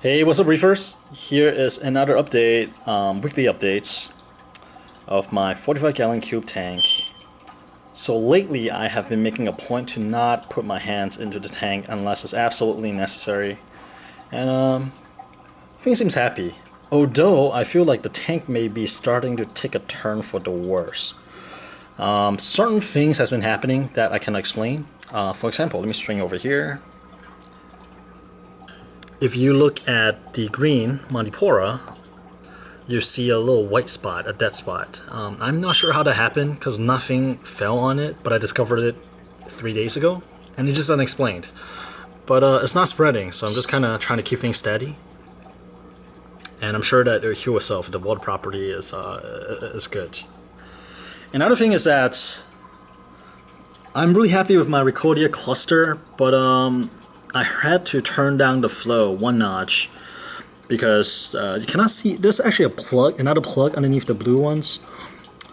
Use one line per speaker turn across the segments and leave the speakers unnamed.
Hey, what's up, Reefers? Here is another update, weekly updates of my 45-gallon cube tank. So lately, I have been making a point to not put my hands into the tank unless it's absolutely necessary, and things seems happy. Although I feel like the tank may be starting to take a turn for the worse. Certain things has been happening that I can explain. For example, let me swing over here. If you look at the green Montipora, you see a little white spot, a dead spot. I'm not sure how that happened because nothing fell on it, but I discovered it 3 days ago, and it's just unexplained. But it's not spreading, so I'm just kind of trying to keep things steady. And I'm sure that it'll heal itself. The water property is good. Another thing is that I'm really happy with my Rickodia cluster, but I had to turn down the flow one notch because you cannot see, there's actually a plug, another plug underneath the blue ones.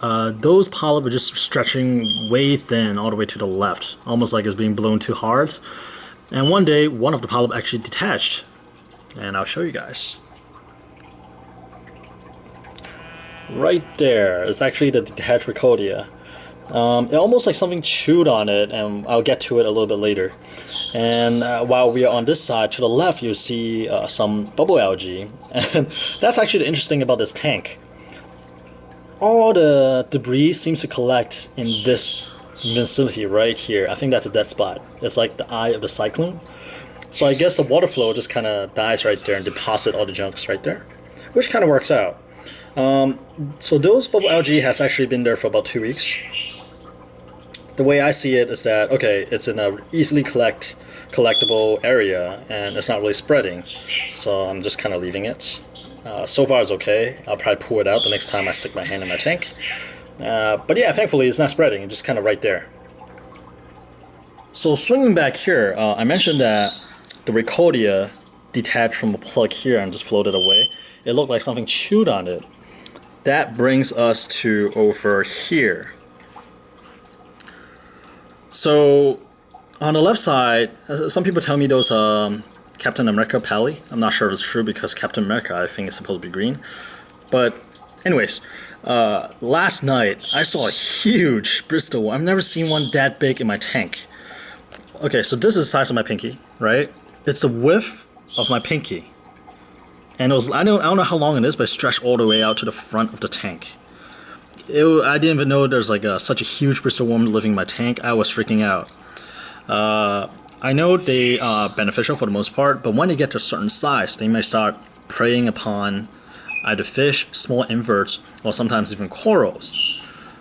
Those polyps are just stretching way thin all the way to the left, almost like it's being blown too hard. And one day, one of the polyps actually detached, and I'll show you guys. Right there is actually the detached Rickodia. It almost like something chewed on it, and I'll get to it a little bit later. And while we are on this side, to the left, you'll see some bubble algae. And that's actually the interesting about this tank. All the debris seems to collect in this vicinity right here. I think that's a dead spot. It's like the eye of the cyclone. So I guess the water flow just kind of dies right there and deposit all the junks right there, which kind of works out. So those bubble algae has actually been there for about 2 weeks. The way I see it is that, okay, it's in a easily collectible area and it's not really spreading, so I'm just kind of leaving it. So far it's okay. I'll probably pull it out the next time I stick my hand in my tank. But yeah, thankfully it's not spreading, it's just kind of right there. So swinging back here, I mentioned that the Rickodia detached from the plug here and just floated away. It looked like something chewed on it. That brings us to over here. So on the left side, some people tell me those Captain America pally. I'm not sure if it's true because Captain America, I think, is supposed to be green. But anyways, last night I saw a huge Bristol one. I've never seen one that big in my tank. Okay, so this is the size of my pinky, right? It's the width of my pinky. And it was, I don't know how long it is, but it stretched all the way out to the front of the tank. I didn't even know there's like such a huge Bristol worm living in my tank. I was freaking out. I know they are beneficial for the most part, but when they get to a certain size, they may start preying upon either fish, small inverts, or sometimes even corals.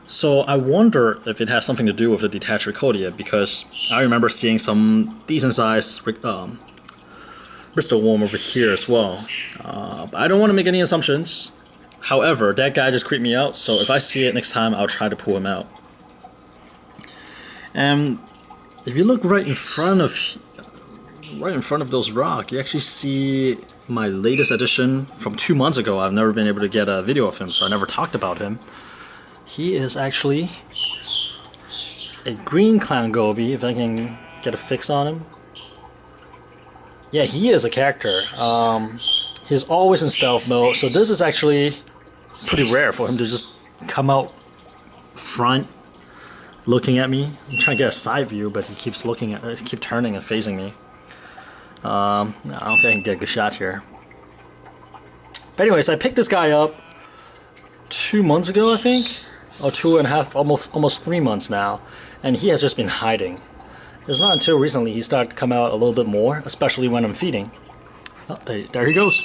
So I wonder if it has something to do with the detached Rickodia, because I remember seeing some decent sized Bristol worm over here as well. I don't want to make any assumptions. However, that guy just creeped me out, so if I see it next time, I'll try to pull him out. And if you look right in front of those rocks, you actually see my latest addition from 2 months ago. I've never been able to get a video of him, so I never talked about him. He is actually a green clown Goby, if I can get a fix on him. Yeah, he is a character. He's always in stealth mode, so this is actually pretty rare for him to just come out front, looking at me. I'm trying to get a side view, but he keeps looking at, keep turning and facing me. I don't think I can get a good shot here. But anyways, I picked this guy up 2 months ago, I think, or 2.5, almost 3 months now, and he has just been hiding. It's not until recently he started to come out a little bit more, especially when I'm feeding. Oh, there he goes.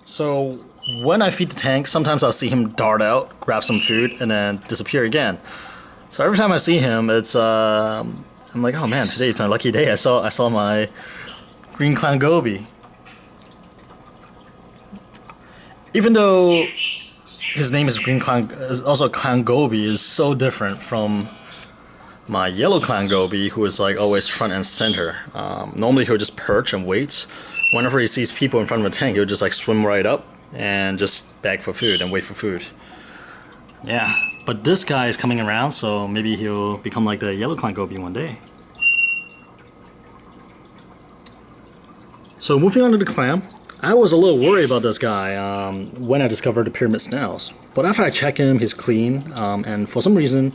So when I feed the tank, sometimes I'll see him dart out, grab some food, and then disappear again. So every time I see him, it's I'm like, oh man, today's my lucky day. I saw my green clown Goby. Even though his name is green clown, is also clown Goby, is so different from my yellow clown Goby, who is like always front and center. Normally he'll just perch and wait. Whenever he sees people in front of a tank, he'll just like swim right up and just beg for food and wait for food. Yeah, but this guy is coming around, so maybe he'll become like the yellow clown Goby one day. So moving on to the clam, I was a little worried about this guy when I discovered the pyramid snails. But after I check him, he's clean, and for some reason,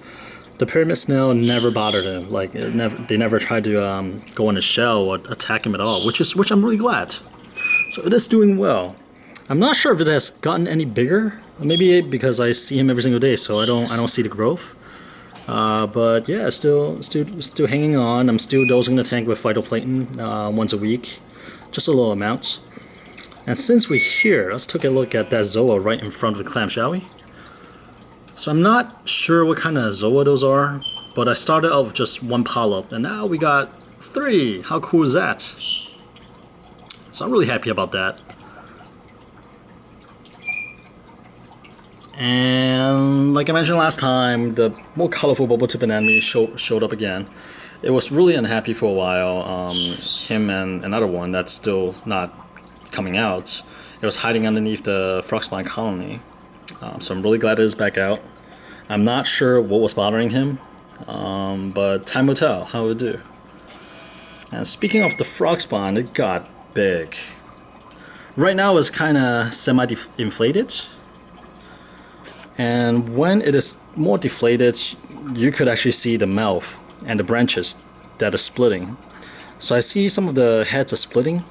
the pyramid snail never bothered him. Like they never tried to go in his shell or attack him at all, which I'm really glad. So it is doing well. I'm not sure if it has gotten any bigger. Maybe because I see him every single day, so I don't see the growth. But yeah, still hanging on. I'm still dosing the tank with phytoplankton once a week, just a little amount. And since we're here, let's take a look at that zoa right in front of the clam, shall we? So I'm not sure what kind of zoa those are, but I started out with just one polyp, and now we got 3. How cool is that? So I'm really happy about that. And like I mentioned last time, the more colorful bubble tip anemone showed up again. It was really unhappy for a while. Him and another one that's still not coming out. It was hiding underneath the frog spawn colony. So I'm really glad it is back out. I'm not sure what was bothering him, but time will tell how it will do. And speaking of the frog spawn, it got big. Right now it's kind of semi-inflated. And when it is more deflated, you could actually see the mouth and the branches that are splitting. So I see some of the heads are splitting,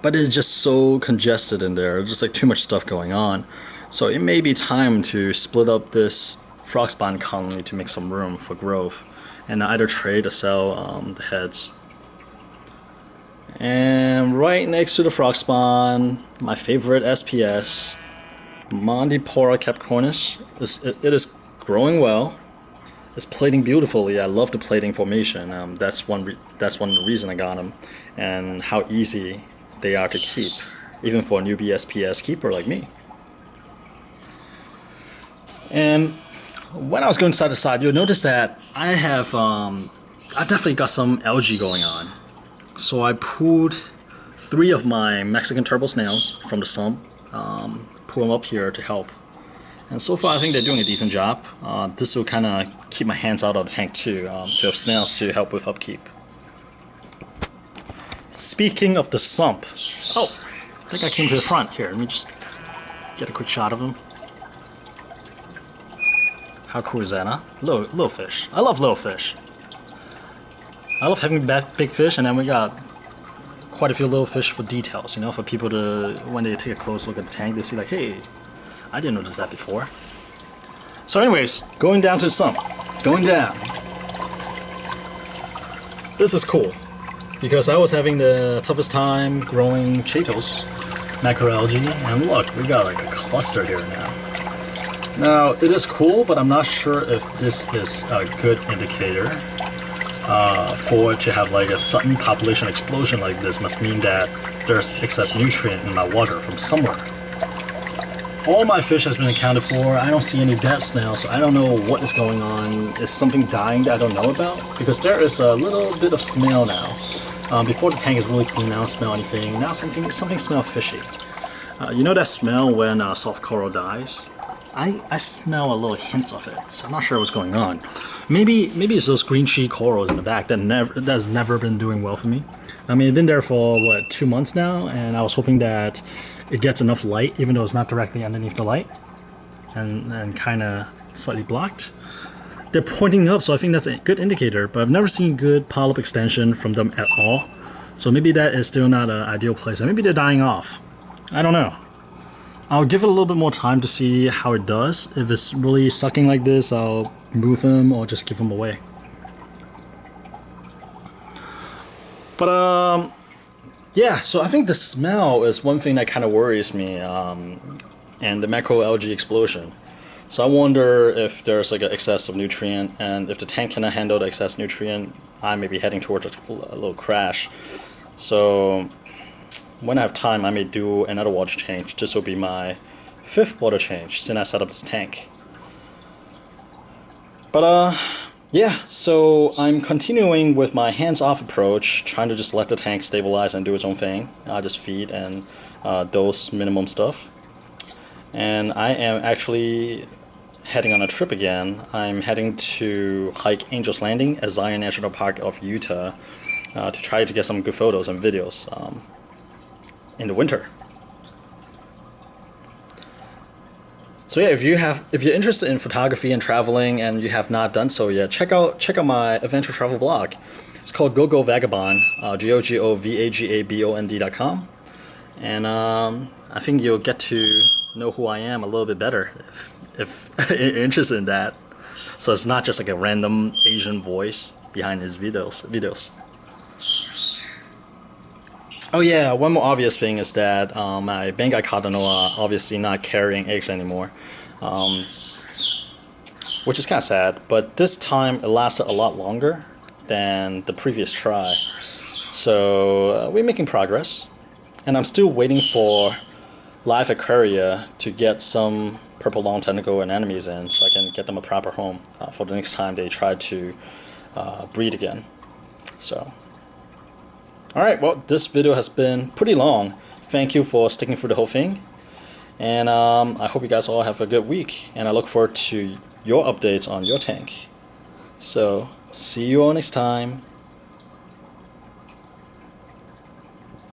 but it's just so congested in there, just like too much stuff going on. So it may be time to split up this frog spawn colony to make some room for growth, and either trade or sell the heads. And right next to the frog spawn, my favorite SPS, Mondipora capricornis. It is growing well. It's plating beautifully. I love the plating formation. That's one of the reasons I got them, and how easy they are to keep, even for a newbie SPS keeper like me. And when I was going side to side, you'll notice that I have I definitely got some algae going on. So I pulled 3 of my Mexican turbo snails from the sump. Pull them up here to help, and so far I think they're doing a decent job. This will kind of keep my hands out of the tank too, to have snails to help with upkeep. Speaking of the sump, oh, I think I came to the front here. Let me just get a quick shot of him. How cool is that, huh? Little fish. I love little fish. I love having big fish, and then we got quite a few little fish for details, you know, for people to, when they take a close look at the tank, they see like, hey, I didn't notice that before. So anyways, going down to the sump, going down. This is cool, because I was having the toughest time growing Chaetos macroalgae, and look, we got like a cluster here now. Now, it is cool, but I'm not sure if this is a good indicator. For it to have like a sudden population explosion like this must mean that there's excess nutrient in my water from somewhere. All my fish has been accounted for. I don't see any dead snails, so I don't know what is going on. Is something dying that I don't know about? Because there is a little bit of smell now. Before the tank is really clean, I don't smell anything. Now something smells fishy. You know that smell when soft coral dies? I smell a little hint of it, so I'm not sure what's going on. Maybe it's those green tree corals in the back that's never been doing well for me. I mean, it's been there for what, 2 months now, and I was hoping that it gets enough light, even though it's not directly underneath the light, and kind of slightly blocked. They're pointing up, so I think that's a good indicator, but I've never seen good polyp extension from them at all. So maybe that is still not an ideal place, or maybe they're dying off. I don't know. I'll give it a little bit more time to see how it does. If it's really sucking like this, I'll move him or just give him away. But yeah, so I think the smell is one thing that kind of worries me, and the macroalgae explosion. So I wonder if there's like an excess of nutrient, and if the tank cannot handle the excess nutrient, I may be heading towards a little crash. So when I have time, I may do another water change. This will be my 5th water change since I set up this tank. But yeah, so I'm continuing with my hands-off approach, trying to just let the tank stabilize and do its own thing. I just feed and dose minimum stuff. And I am actually heading on a trip again. I'm heading to hike Angel's Landing at Zion National Park of Utah to try to get some good photos and videos in the winter. So yeah, if you're interested in photography and traveling and you have not done so yet, check out my adventure travel blog. It's called GoGoVagabond, GoGoVagabond.com, and I think you'll get to know who I am a little bit better if you're interested in that. So it's not just like a random Asian voice behind his videos. Oh yeah, one more obvious thing is that my Bengai Cardinal are obviously not carrying eggs anymore, which is kind of sad, but this time it lasted a lot longer than the previous try. So we're making progress, and I'm still waiting for Live Aquaria to get some purple long tentacle anemones in so I can get them a proper home for the next time they try to breed again. So, alright, well, this video has been pretty long. Thank you for sticking through the whole thing, and I hope you guys all have a good week, and I look forward to your updates on your tank. So, see you all next time.